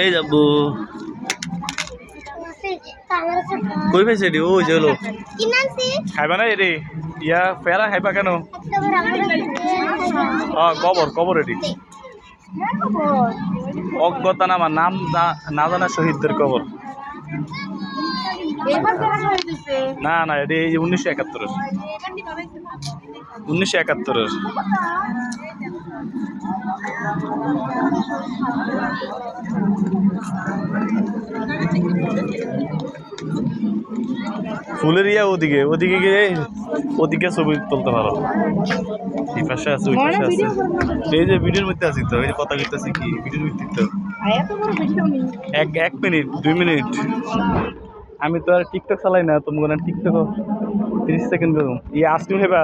এই যাবো কই পাইছে রে? ওই যে হলো খাইবা না রে? ইয়া ফেরা খাইবা কেন? কবর কবর এটি অজ্ঞতা নামা নাম না জানা শহীদদের কবর। না না এটি 1971-এর 1971-এর। ফুলের ইয়া ওদিকে ওদিকে গিয়ে ওদিকে ছবি তুলতে পারো। এই পাশে আছে ওই পাশে আছে। এই যে ভিডিওর মধ্যে আছি তো, এই যে কথা কইতাছি কি ভিডিওর মধ্যে তো। এক মিনিট 2 মিনিট। আমি তো আর টিকটক চালাই না, তোমার টিকটক 30 সেকেন্ড করুন। ইয়ে আইসক্রিম খাইবা?